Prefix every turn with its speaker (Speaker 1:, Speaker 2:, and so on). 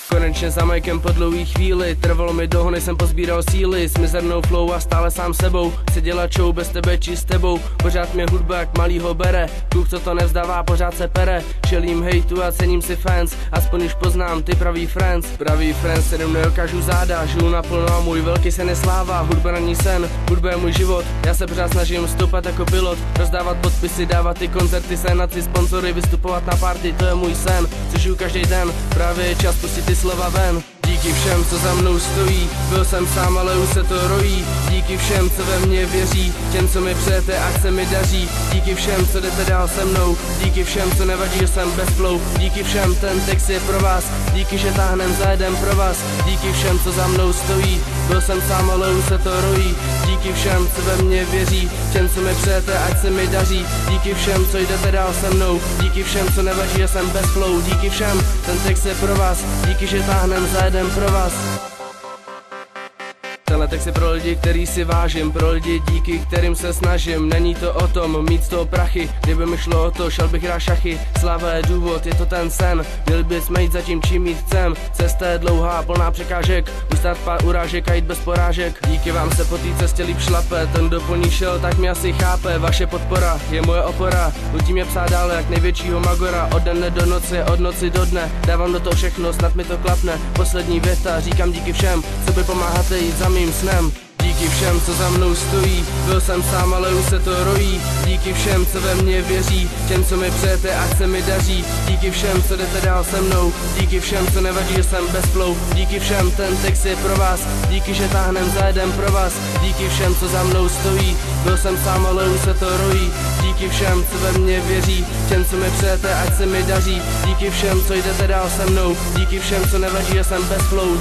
Speaker 1: Konečně za majkem po dlouhý chvíli, trvalo mi dlouho, než jsem pozbíral síly. S mizernou flow a stále sám sebou, chci dělat show bez tebe či s tebou. Pořád mě hudba jak malýho bere, kluk co to nevzdává, pořád se pere. Čelím hejtu a cením si fans, aspoň už poznám ty pravý friends. Pravý friends, kterým nedokážu záda, žiju naplno a můj velký sen je sláva. Hudba není sen, hudba je můj život, já se pořád snažím stoupat jako pilot. Rozdávat podpisy, dávat ty koncerty, sénat si sponzory, vystupovat na party, to je můj sen. Co žiju každý den, právě je čas pustit ty slova ven. Díky všem, co za mnou stojí, byl jsem sám, ale už se to rojí. Díky všem, co ve mně věří, těm, co mi přejete, ať se mi daří. Díky všem, co jdete dál se mnou, díky všem, co nevadí, že jsem bez flow. Díky všem, ten text je pro vás, díky, že táhnem za jeden pro vás. Díky všem, co za mnou stojí, byl jsem sám, ale už se to rojí. Díky všem, co ve mně věří, těm, co mi přejete, ať se mi daří. Díky všem, co jdete dál se mnou, díky všem, co nevadí, že jsem bez flow. Díky všem, ten text je pro vás, díky, že táhnem za jeden pro vás. Tenhle text je pro lidi, který si vážím, pro lidi, díky kterým se snažím. Není to o tom mít z toho prachy, kdyby mi šlo o to, šel bych hrát šachy. Sláva je důvod, je to ten sen, měli bychom jít za tím, čím jít chcem. Cesta je dlouhá, plná překážek, ustát pár urážek a jít bez porážek. Díky vám se po té cestě líp šlape, ten kdo po ní šel, tak mě asi chápe. Vaše podpora je moje opora, nutí mě psát dále jak největšího magora. Od dne do noci, od noci do dne, dávám do toho všechno, snad mi to klapne. Poslední věta, říkám díky všem, co by pomáháte jít za mým snem. Díky všem, co za mnou stojí, byl jsem sám, ale už se to rojí. Díky všem, co ve mně věří, těm, co mi přejete, ať se mi daří. Díky všem, co jdete dál se mnou, díky všem, co nevadí, že jsem bez flow. Díky všem, ten text je pro vás, díky, že táhnem za jeden pro vás. Díky všem, co za mnou stojí, byl jsem sám, ale už se to rojí. Díky všem, co ve mně věří, těm, co mi přejete, ať se mi daří. Díky všem, co jdete dál se mnou, díky všem, co nevadí, že jsem bez flow.